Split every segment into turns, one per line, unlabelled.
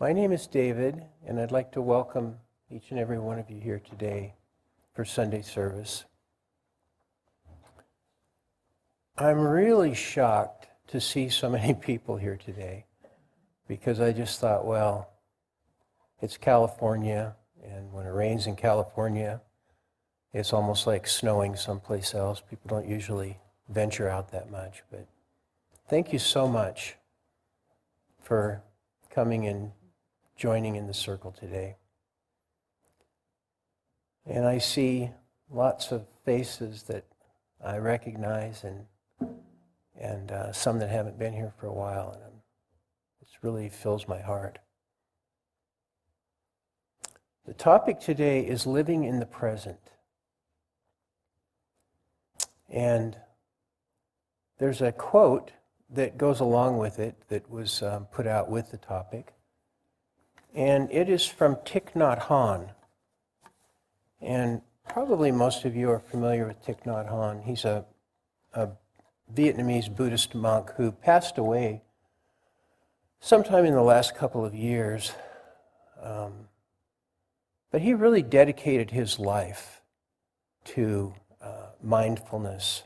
My name is David, and I'd like to welcome each and every one of you here today for Sunday service. I'm really shocked to see so many people here today because I just thought, well, it's California, and when it rains in California, it's almost like snowing someplace else. People don't usually venture out that much, but thank you so much for coming and joining in the circle today. And I see lots of faces that I recognize and some that haven't been here for a while, and it really fills my heart. The topic today is living in the present. And there's a quote that goes along with it that was put out with the topic. And it is from Thich Nhat Hanh. And probably most of you are familiar with Thich Nhat Hanh. He's a Vietnamese Buddhist monk who passed away sometime in the last couple of years. But he really dedicated his life to mindfulness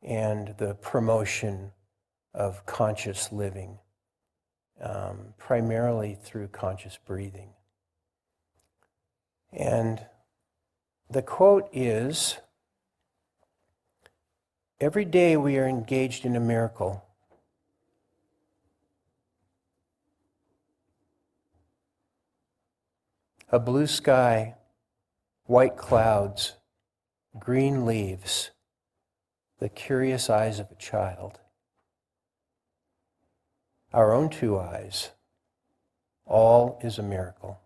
and the promotion of conscious living, primarily through conscious breathing. And the quote is, "Every day we are engaged in a miracle. A blue sky, white clouds, green leaves, the curious eyes of a child, our own two eyes, all is a miracle."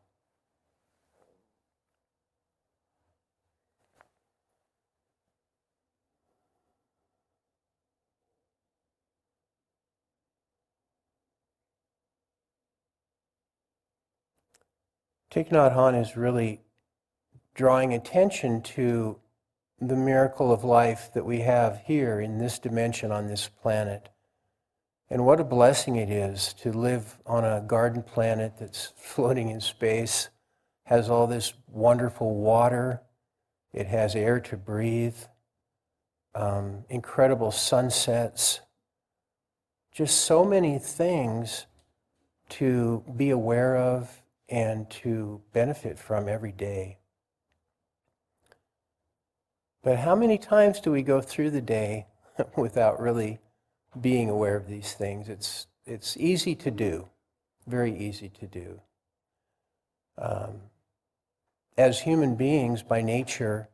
Thich Nhat Hanh is really drawing attention to the miracle of life that we have here in this dimension on this planet. And what a blessing it is to live on a garden planet that's floating in space, has all this wonderful water, it has air to breathe, incredible sunsets, just so many things to be aware of and to benefit from every day. But how many times do we go through the day without really being aware of these things? It's easy to do, very easy to do. As human beings, by nature,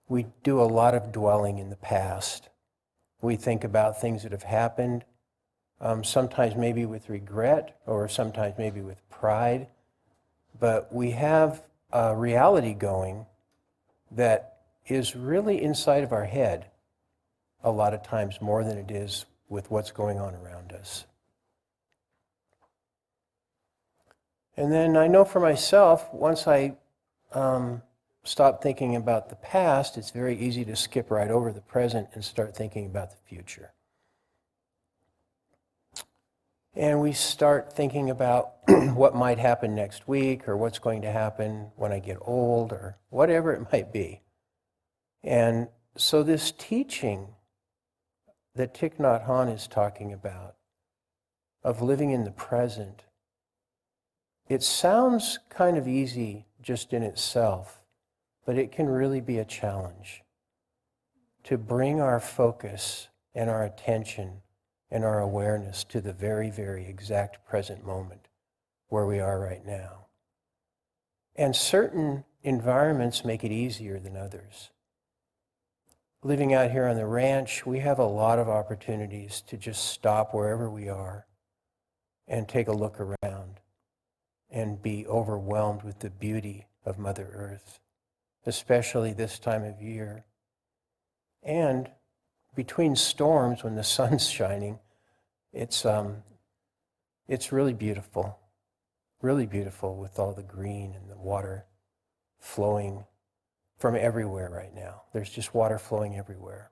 we do a lot of dwelling in the past. We think about things that have happened, sometimes maybe with regret, or sometimes maybe with pride. But we have a reality going that is really inside of our head a lot of times more than it is with what's going on around us. And then I know for myself, once I stop thinking about the past, it's very easy to skip right over the present and start thinking about the future. And we start thinking about what might happen next week, or what's going to happen when I get old, or whatever it might be. And so this teaching that Thich Nhat Hanh is talking about, of living in the present, it sounds kind of easy just in itself, but it can really be a challenge to bring our focus and our attention and our awareness to the very, very exact present moment where we are right now. And certain environments make it easier than others. Living out here on the ranch, we have a lot of opportunities to just stop wherever we are and take a look around and be overwhelmed with the beauty of Mother Earth, especially this time of year. And between storms, when the sun's shining, it's really beautiful with all the green and the water flowing from everywhere right now. There's just water flowing everywhere.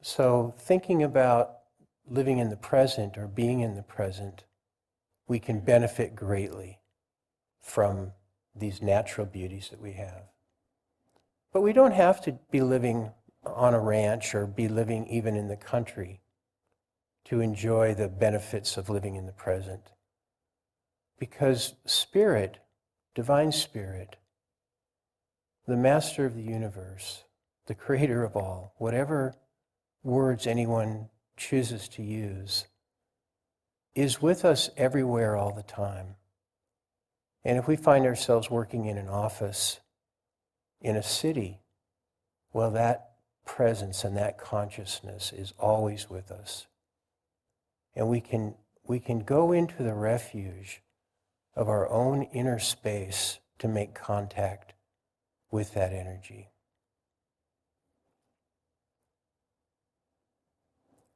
So thinking about living in the present or being in the present, we can benefit greatly from these natural beauties that we have. But we don't have to be living on a ranch or be living even in the country to enjoy the benefits of living in the present. Because Spirit, Divine Spirit, the Master of the universe, the Creator of all, whatever words anyone chooses to use, is with us everywhere all the time. And if we find ourselves working in an office, in a city, well, that presence and that consciousness is always with us. And we can go into the refuge of our own inner space to make contact with that energy.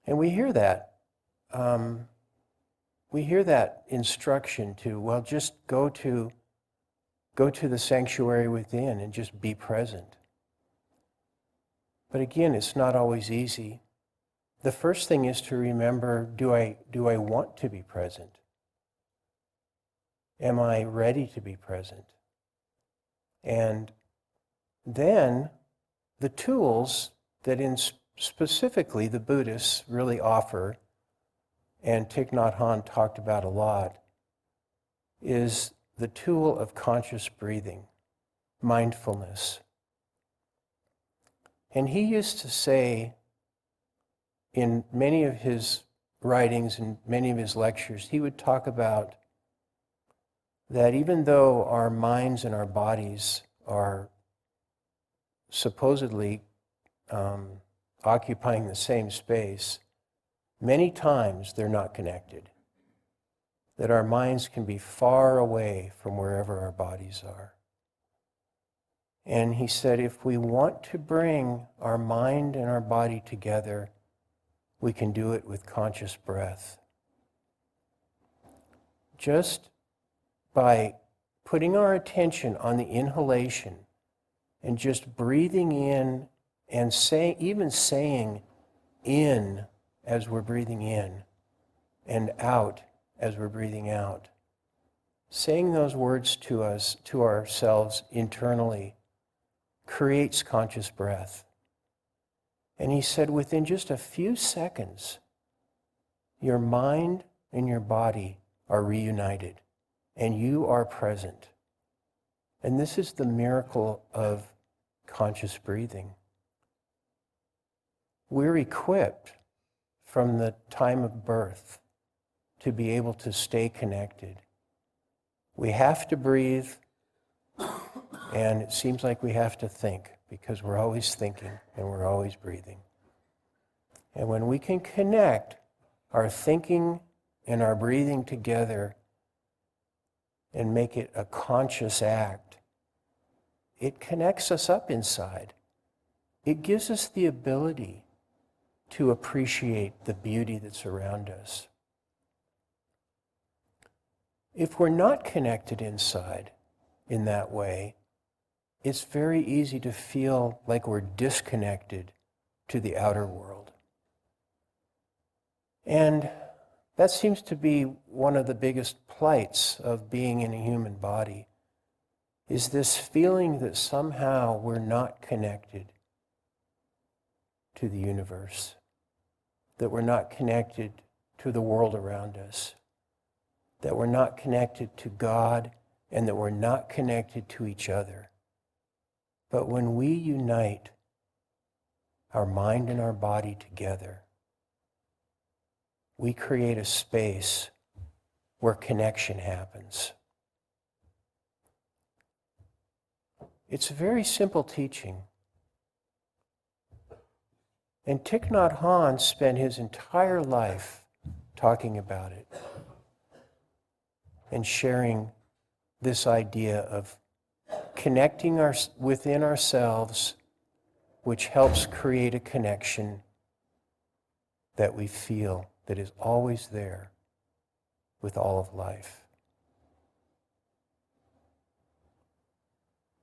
And we hear that. We hear that instruction to, well, just go to the sanctuary within and just be present. But again, it's not always easy. The first thing is to remember, do I want to be present? Am I ready to be present? And then the tools that specifically the Buddhists really offer, and Thich Nhat Hanh talked about a lot, is the tool of conscious breathing, mindfulness. And he used to say in many of his writings and many of his lectures, he would talk about that even though our minds and our bodies are supposedly occupying the same space, many times they're not connected. That our minds can be far away from wherever our bodies are. And he said, if we want to bring our mind and our body together, we can do it with conscious breath. Just by putting our attention on the inhalation and just breathing in and even saying in as we're breathing in and out as we're breathing out. Saying those words to ourselves internally, creates conscious breath. And he said within just a few seconds, your mind and your body are reunited and you are present. And this is the miracle of conscious breathing. We're equipped from the time of birth to be able to stay connected. We have to breathe, and it seems like we have to think, because we're always thinking and we're always breathing. And when we can connect our thinking and our breathing together and make it a conscious act, it connects us up inside. It gives us the ability to appreciate the beauty that's around us. If we're not connected inside in that way, it's very easy to feel like we're disconnected to the outer world. And that seems to be one of the biggest plights of being in a human body, is this feeling that somehow we're not connected to the universe, that we're not connected to the world around us, that we're not connected to God, and that we're not connected to each other. But when we unite our mind and our body together, we create a space where connection happens. It's a very simple teaching. And Thich Nhat Hanh spent his entire life talking about it and sharing this idea of connecting within ourselves, which helps create a connection that we feel that is always there with all of life.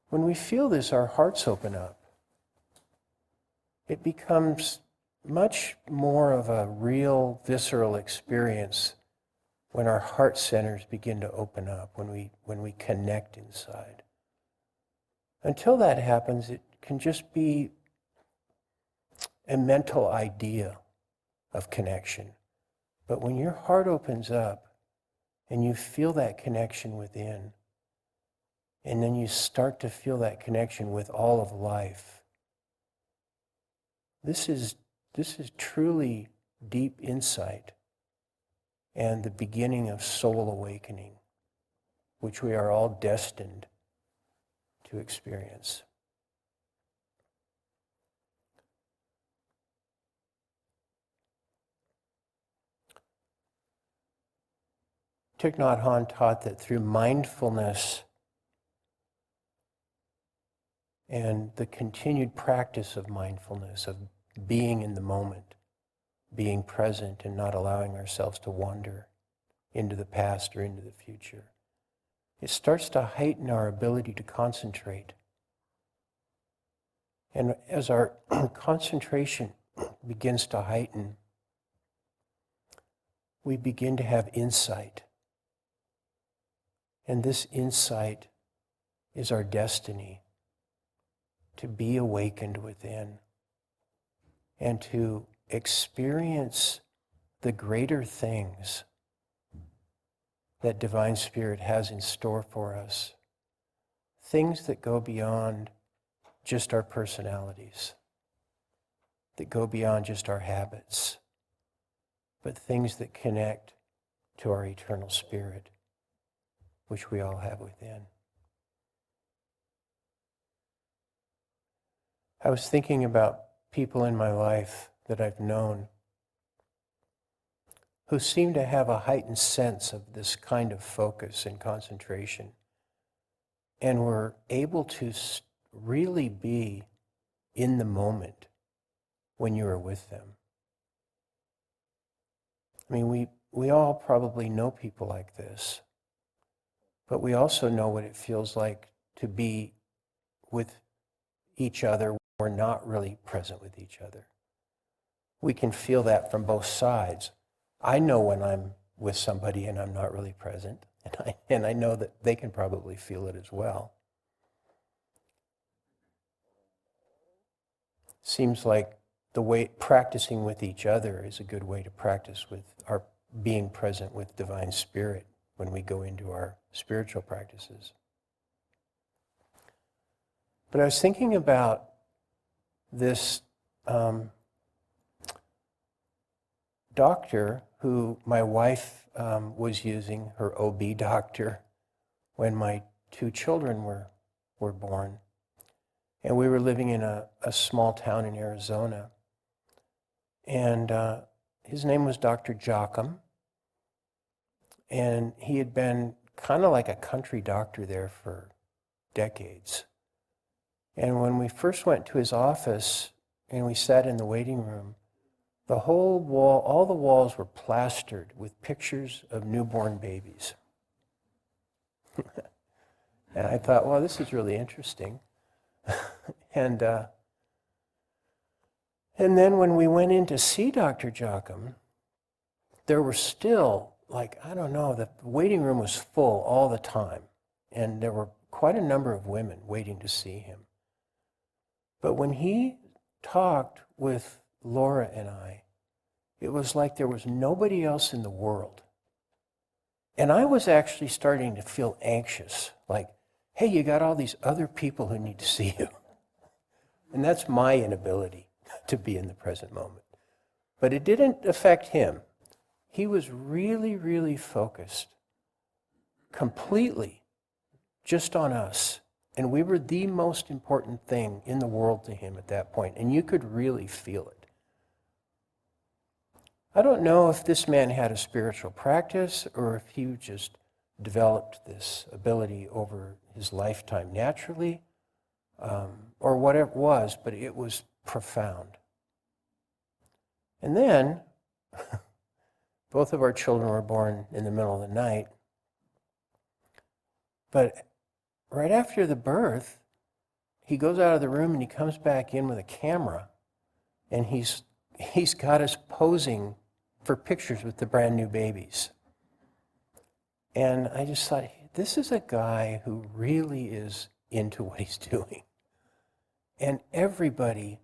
When we feel this, our hearts open up. It becomes much more of a real visceral experience when our heart centers begin to open up, when we connect inside. Until that happens, it can just be a mental idea of connection. But when your heart opens up and you feel that connection within, and then you start to feel that connection with all of life, this is truly deep insight and the beginning of soul awakening, which we are all destined to experience. Thich Nhat Hanh taught that through mindfulness and the continued practice of mindfulness, of being in the moment, being present and not allowing ourselves to wander into the past or into the future, it starts to heighten our ability to concentrate. And as our concentration begins to heighten, we begin to have insight. And this insight is our destiny, to be awakened within and to experience the greater things that Divine Spirit has in store for us. Things that go beyond just our personalities, that go beyond just our habits, but things that connect to our eternal spirit, which we all have within. I was thinking about people in my life that I've known who seem to have a heightened sense of this kind of focus and concentration, and were able to really be in the moment when you are with them. I mean, we all probably know people like this, but we also know what it feels like to be with each other when we're not really present with each other. We can feel that from both sides. I know when I'm with somebody and I'm not really present, and I know that they can probably feel it as well. Seems like the way practicing with each other is a good way to practice with our being present with Divine Spirit when we go into our spiritual practices. But I was thinking about this doctor who my wife was using, her OB doctor, when my two children were born. And we were living in a small town in Arizona. And his name was Dr. Jocham. And he had been kind of like a country doctor there for decades. And when we first went to his office and we sat in the waiting room, the whole wall, all the walls were plastered with pictures of newborn babies. And I thought, well, this is really interesting. And then when we went in to see Dr. Jocham, there were still, the waiting room was full all the time. And there were quite a number of women waiting to see him. But when he talked with Laura and I, it was like there was nobody else in the world. And I was actually starting to feel anxious, like, hey, you got all these other people who need to see you. And that's my inability to be in the present moment. But it didn't affect him. He was really, really focused, completely, just on us. And we were the most important thing in the world to him at that point. And you could really feel it. I don't know if this man had a spiritual practice or if he just developed this ability over his lifetime naturally, or whatever it was, but it was profound. And then, both of our children were born in the middle of the night, but right after the birth, he goes out of the room and he comes back in with a camera, and he's he's got us posing for pictures with the brand new babies. And I just thought, this is a guy who really is into what he's doing. And everybody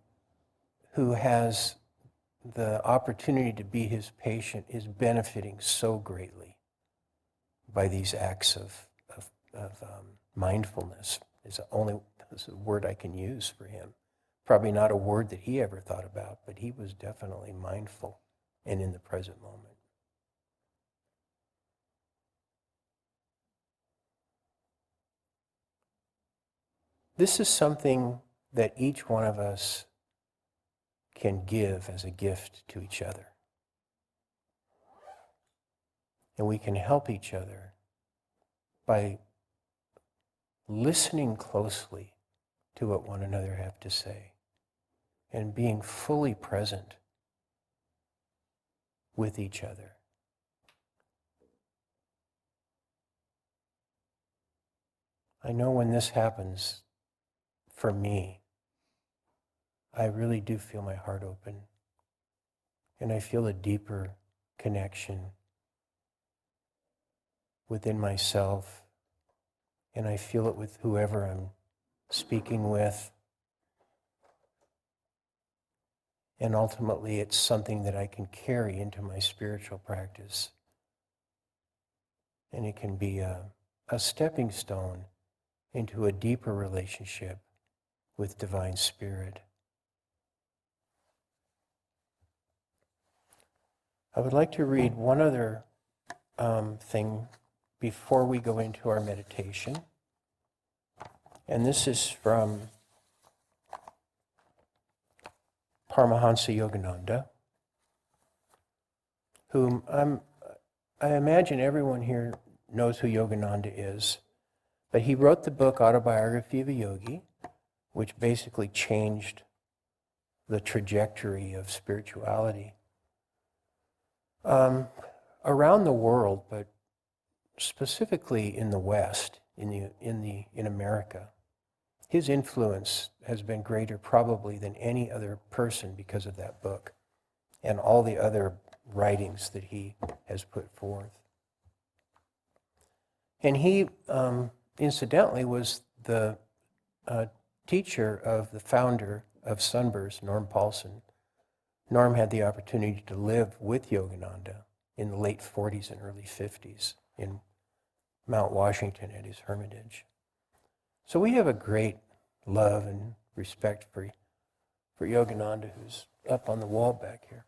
who has the opportunity to be his patient is benefiting so greatly by these acts of mindfulness. Is a word I can use for him. Probably not a word that he ever thought about, but he was definitely mindful and in the present moment. This is something that each one of us can give as a gift to each other. And we can help each other by listening closely to what one another have to say and being fully present with each other. I know when this happens, for me, I really do feel my heart open, and I feel a deeper connection within myself, and I feel it with whoever I'm speaking with. And ultimately, it's something that I can carry into my spiritual practice. And it can be a stepping stone into a deeper relationship with Divine Spirit. I would like to read one other thing before we go into our meditation. And this is from Paramahansa Yogananda, whom I imagine everyone here knows who Yogananda is. But he wrote the book Autobiography of a Yogi, which basically changed the trajectory of spirituality around the world, but specifically in the West, in America. His influence has been greater probably than any other person because of that book and all the other writings that he has put forth. And he, incidentally, was the teacher of the founder of Sunburst, Norm Paulson. Norm had the opportunity to live with Yogananda in the late 40s and early 50s in Mount Washington at his hermitage. So we have a great love and respect for Yogananda, who's up on the wall back here.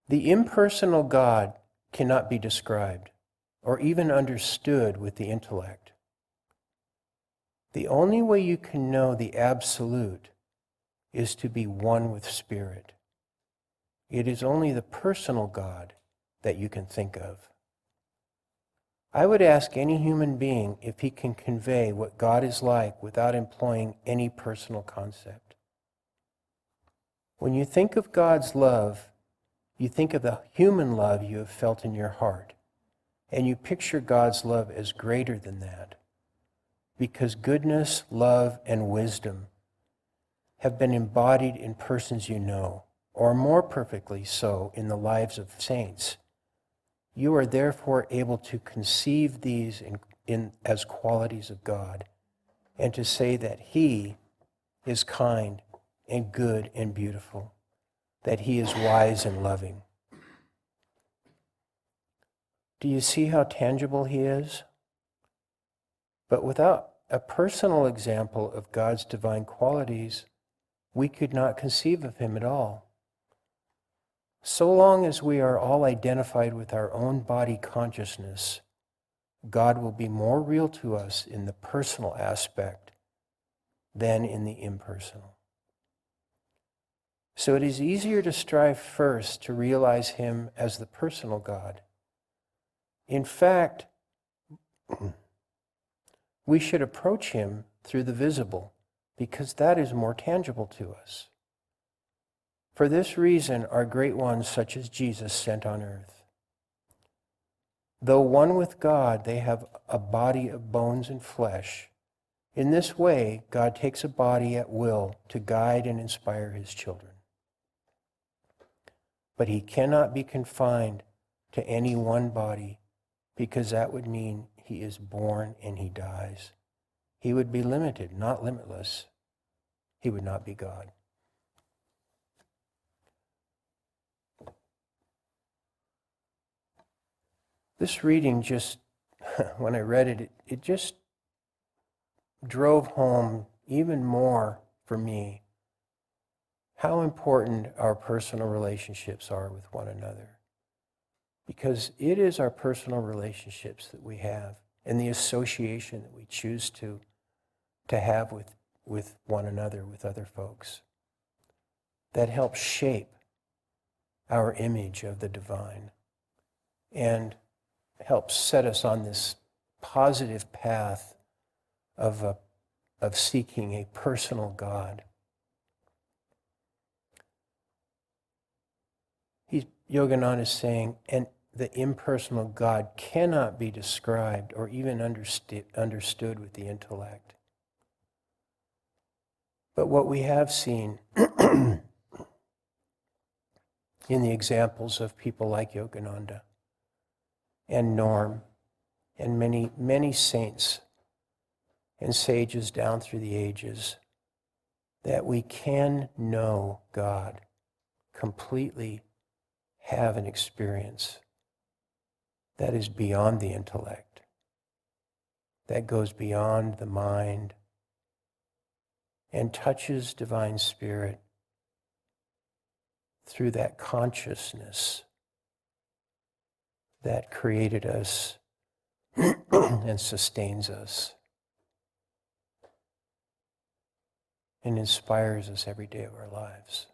The impersonal God cannot be described or even understood with the intellect. The only way you can know the absolute is to be one with Spirit. It is only the personal God that you can think of. I would ask any human being if he can convey what God is like without employing any personal concept. When you think of God's love, you think of the human love you have felt in your heart, and you picture God's love as greater than that, because goodness, love, and wisdom have been embodied in persons you know, or more perfectly so in the lives of saints. You are therefore able to conceive these as qualities of God, and to say that He is kind and good and beautiful, that He is wise and loving. Do you see how tangible He is? But without a personal example of God's divine qualities, we could not conceive of Him at all. So long as we are all identified with our own body consciousness, God will be more real to us in the personal aspect than in the impersonal. So it is easier to strive first to realize Him as the personal God. In fact, we should approach Him through the visible, because that is more tangible to us. For this reason are great ones such as Jesus sent on earth. Though one with God, they have a body of bones and flesh. In this way, God takes a body at will to guide and inspire his children. But he cannot be confined to any one body, because that would mean he is born and he dies. He would be limited, not limitless. He would not be God. This reading just, when I read it, it just drove home even more for me how important our personal relationships are with one another. Because it is our personal relationships that we have and the association that we choose to have with one another, with other folks, that helps shape our image of the divine and helps set us on this positive path of seeking a personal God. Yogananda is saying, and the impersonal God cannot be described or even understood with the intellect. But what we have seen in the examples of people like Yogananda and Norm and many, many saints and sages down through the ages, that we can know God completely, have an experience that is beyond the intellect, that goes beyond the mind, and touches divine spirit through that consciousness that created us and sustains us and inspires us every day of our lives.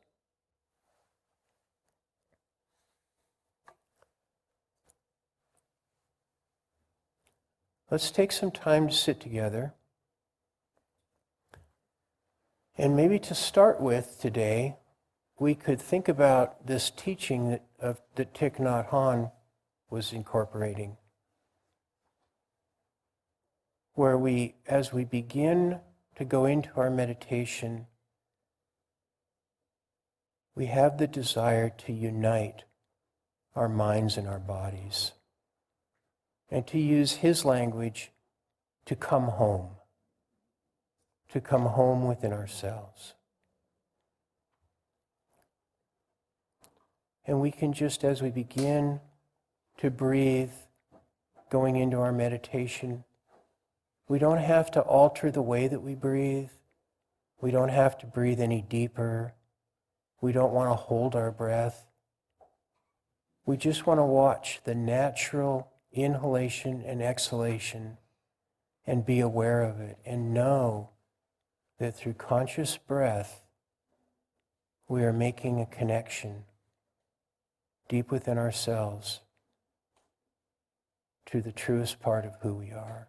Let's take some time to sit together. And maybe to start with today, we could think about this teaching that Thich Nhat Hanh was incorporating, where as we begin to go into our meditation, we have the desire to unite our minds and our bodies, and to use his language to come home within ourselves. And we can just, as we begin to breathe, going into our meditation, we don't have to alter the way that we breathe. We don't have to breathe any deeper. We don't want to hold our breath. We just want to watch the natural inhalation and exhalation and be aware of it and know that through conscious breath, we are making a connection deep within ourselves to the truest part of who we are.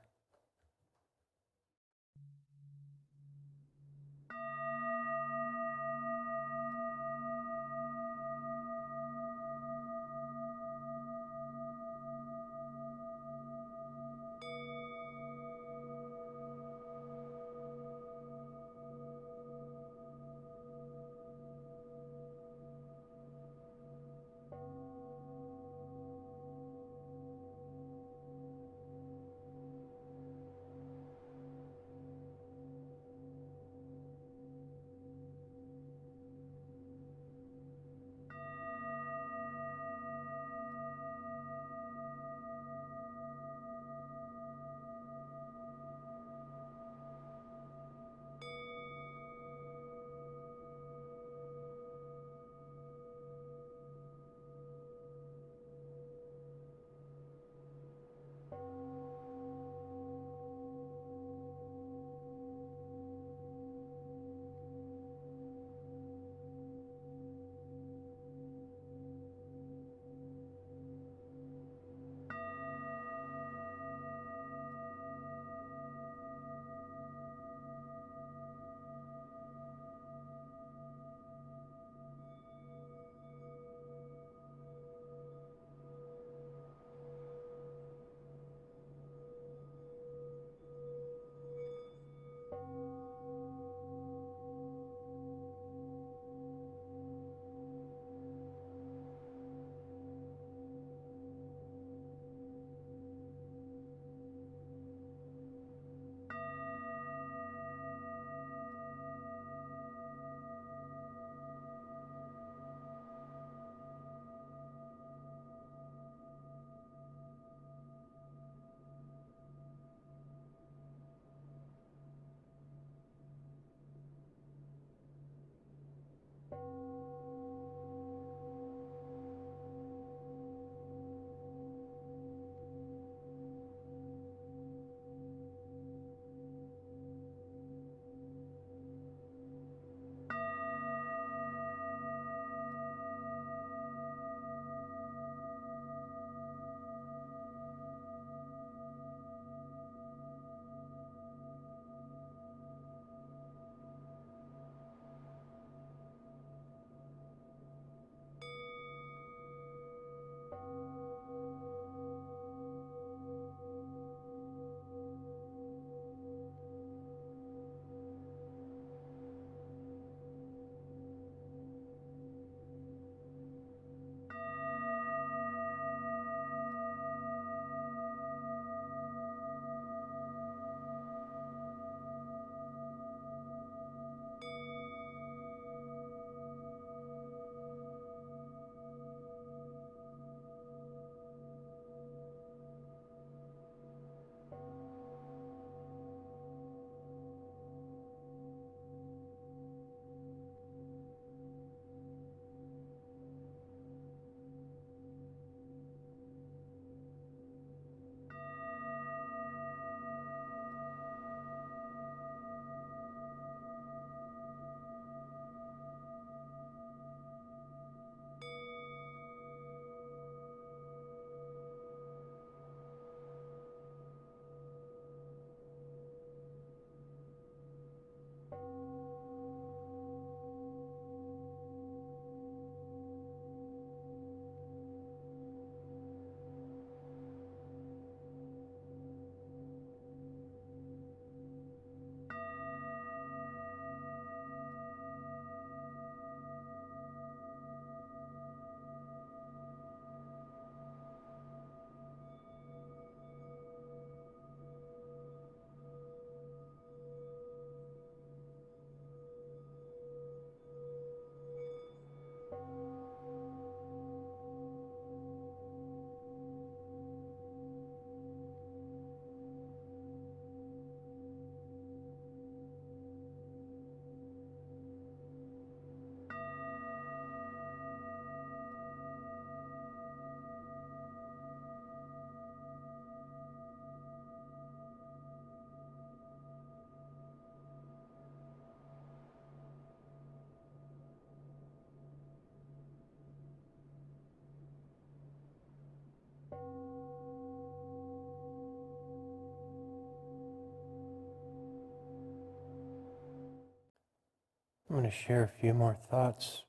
I'm going to share a few more thoughts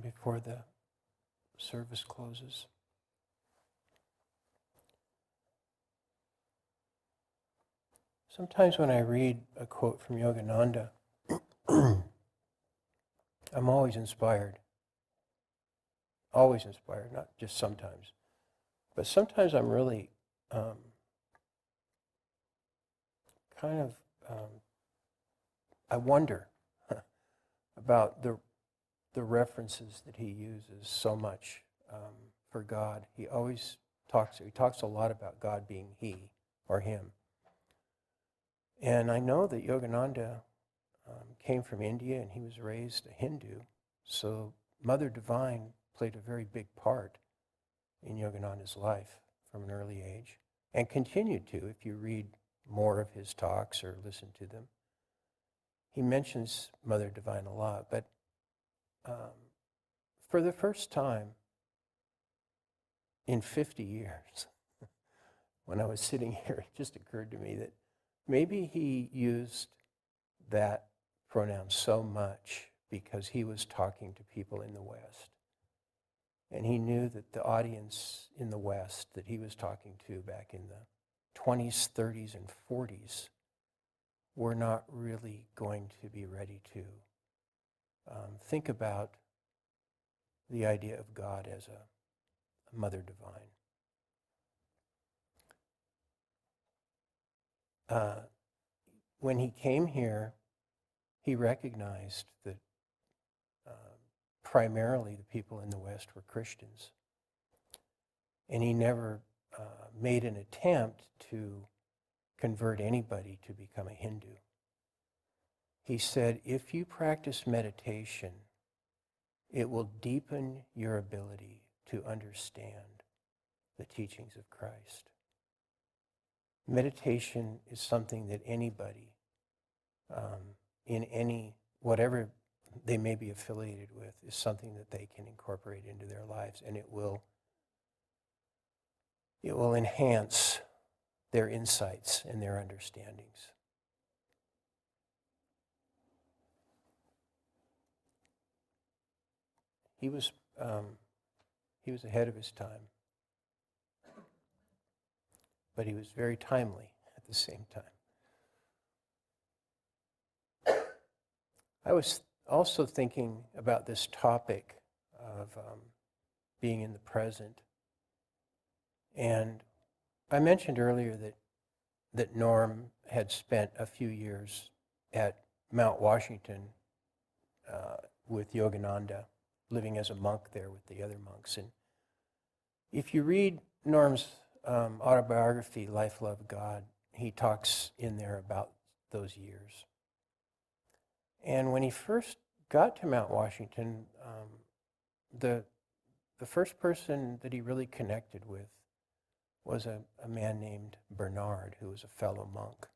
before the service closes. Sometimes when I read a quote from Yogananda, I'm always inspired. Always inspired, not just sometimes. But sometimes I'm really I wonder about the references that he uses so much for God. He talks a lot about God being he or him. And I know that Yogananda came from India and he was raised a Hindu, so Mother Divine played a very big part in Yogananda's life from an early age, and continued to if you read more of his talks or listen to them. He mentions Mother Divine a lot, but for the first time in 50 years, when I was sitting here, it just occurred to me that maybe he used that pronoun so much because he was talking to people in the West. And he knew that the audience in the West that he was talking to back in the 20s, 30s, and 40s were not really going to be ready to think about the idea of God as a Mother Divine. When he came here, he recognized that primarily the people in the West were Christians. And he never made an attempt to convert anybody to become a Hindu. He said, if you practice meditation, it will deepen your ability to understand the teachings of Christ. Meditation is something that anybody, in any, whatever they may be affiliated with, is something that they can incorporate into their lives, and it will enhance their insights and their understandings. He was ahead of his time, but he was very timely at the same time. I was also thinking about this topic of being in the present. And I mentioned earlier that Norm had spent a few years at Mount Washington with Yogananda, living as a monk there with the other monks. And if you read Norm's autobiography, Life, Love, God, he talks in there about those years. And when he first got to Mount Washington, the first person that he really connected with was a man named Bernard, who was a fellow monk.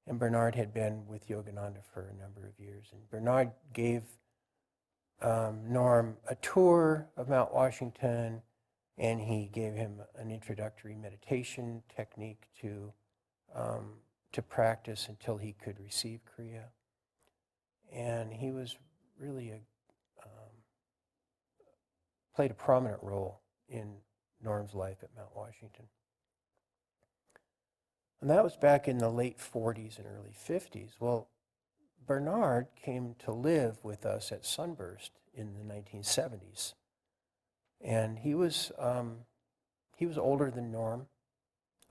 And Bernard had been with Yogananda for a number of years. And Bernard gave Norm a tour of Mount Washington, and he gave him an introductory meditation technique to practice until he could receive Kriya. And he was really played a prominent role in Norm's life at Mount Washington. And that was back in the late 40s and early 50s. Well, Bernard came to live with us at Sunburst in the 1970s. And he was older than Norm.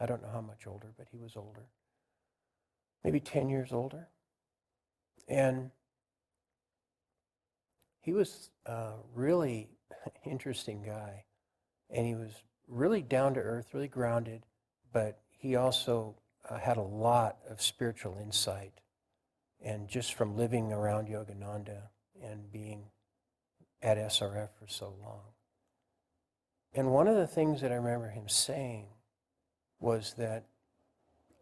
I don't know how much older, but he was older. Maybe 10 years older. And he was a really interesting guy. And he was really down to earth, really grounded, but he also had a lot of spiritual insight. And just from living around Yogananda and being at SRF for so long. And one of the things that I remember him saying was that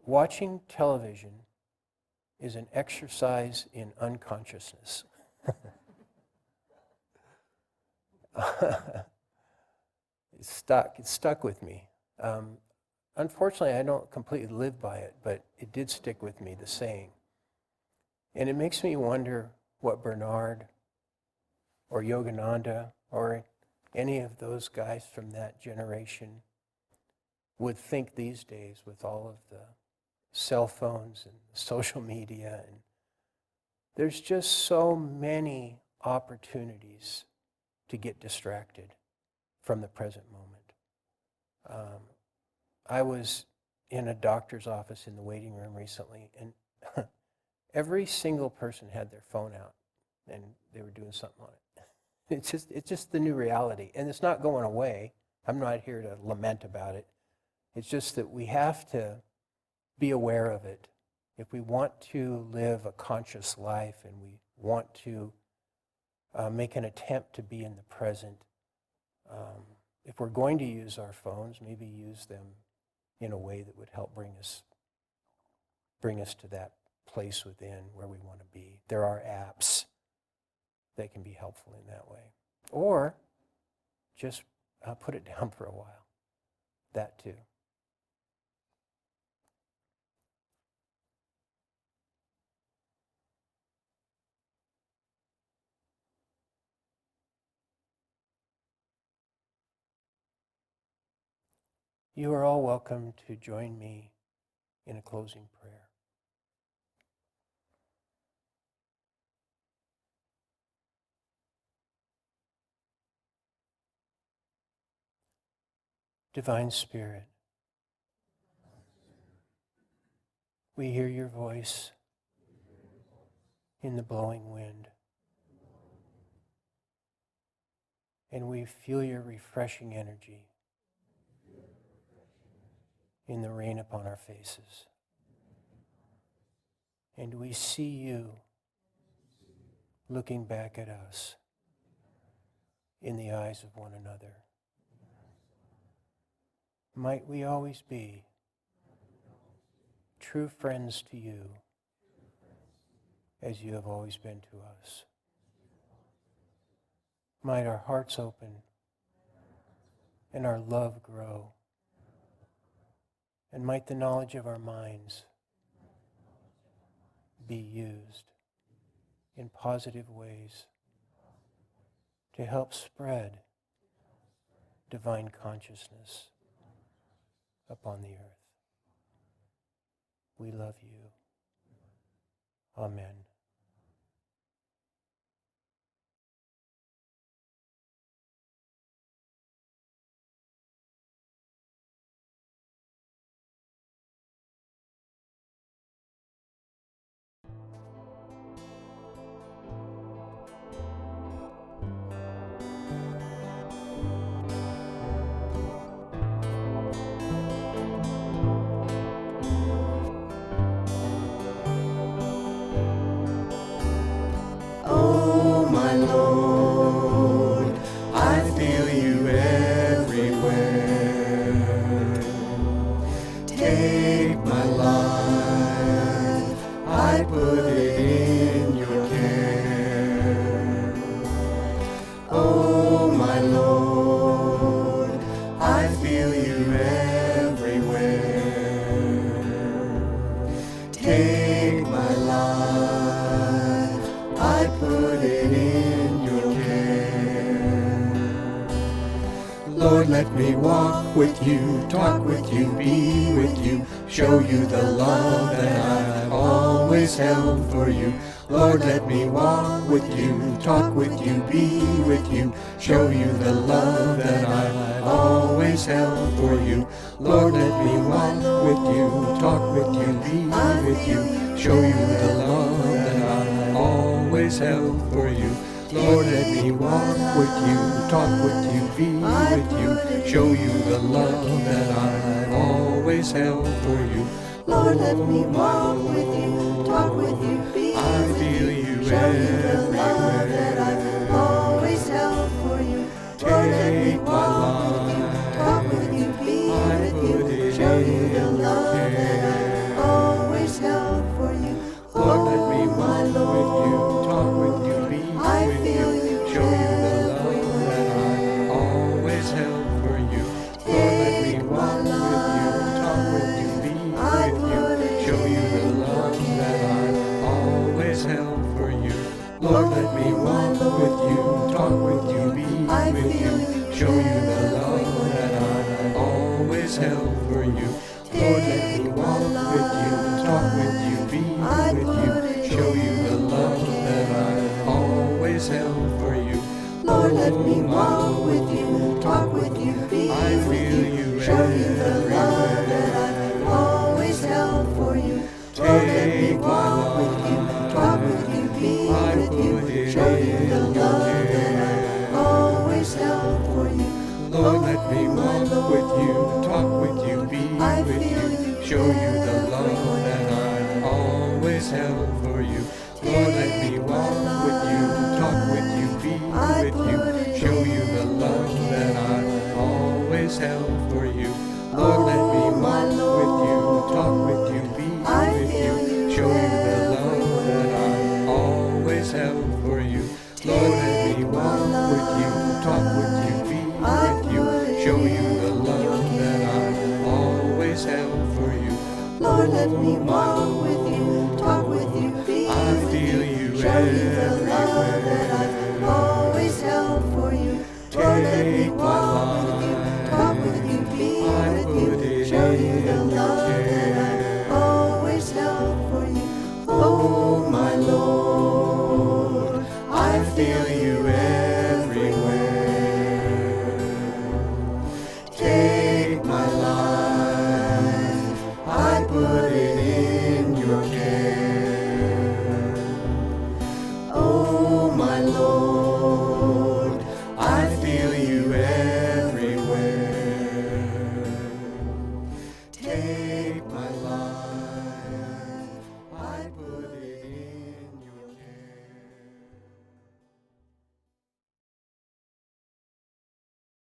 watching television is an exercise in unconsciousness. It stuck with me. Unfortunately, I don't completely live by it, but it did stick with me, the saying. And it makes me wonder what Bernard or Yogananda or any of those guys from that generation would think these days with all of the cell phones and social media. And there's just so many opportunities to get distracted from the present moment. I was in a doctor's office in the waiting room recently, and every single person had their phone out, and they were doing something on it. It's just the new reality, and it's not going away. I'm not here to lament about it. It's just that we have to be aware of it. If we want to live a conscious life and we want to make an attempt to be in the present, if we're going to use our phones, maybe use them in a way that would help bring us to that place within where we want to be. There are apps that can be helpful in that way. Or just put it down for a while. That too. You are all welcome to join me in a closing prayer. Divine Spirit, we hear your voice in the blowing wind, and we feel your refreshing energy in the rain upon our faces. And we see you looking back at us in the eyes of one another. Might we always be true friends to you as you have always been to us. Might our hearts open and our love grow. And might the knowledge of our minds be used in positive ways to help spread divine consciousness upon the earth. We love you. Amen.
Oh, my Lord, I feel you everywhere. Take my life, I put it in your care. Oh, my Lord, I feel you everywhere. Take my life, I put it in your care. Lord, let me walk with you, talk with you, be with you, show you the love that I've always held for you. Lord, let me walk with you, talk with you, be with you, show you the love that I've always held for you. Lord, let me walk with you, talk with you, be with you, show you the love that I've always held for you. Lord, let me walk with you, talk with you, be with you, show you the love that I've always held for you.
Lord, let me walk with you, talk with you, be
I
with
feel
you,
you
show you the love that I've
everywhere.
always held for you. Lord, let me
Take my
walk with you, talk with you, be
I
with
put
you,
it
show you
in
the
your
love that
care.
I've always held for you.
Lord, let me
Oh, my
walk with you, talk with you,
Lord,
be
I
with
feel
you,
you
show you the love that I've
everywhere.
always held for you. Lord, let me
Take
walk
my
with you, talk with you, be
life, I
with you,
put it
show you the
in
love
your
that I've
care.
always held for you. Lord, let me walk with you, talk with you, be with you, show you the love that I always held for you. Lord, let me walk with you, talk with you, be with you, show you the love that I always held for you.
Lord, let me walk with you, talk with you, be with you, show you the love that I've always held for you. Lord, let me walk with you, talk with you, be with you, show you the love that I've always held for you.
Lord, let me walk with you, talk with you, be with you, show you the love that I always held for you. Lord, let me walk with you, talk with you, be with you, show you the love that I always held for you. Lord, let me walk with you, talk with you, be with you, show you the love that I always held for you. Lord, let me walk with you, talk with you, be with you, show you the love that I always held for you.
Lord, let me walk with you, talk with you, be
I
with
feel
you,
you
show you the love that I've always held for you. Lord, let me walk with you, talk with you, be with you, show you the love that I've always held for you. Oh, my Lord, I feel you everywhere. Take my life, I put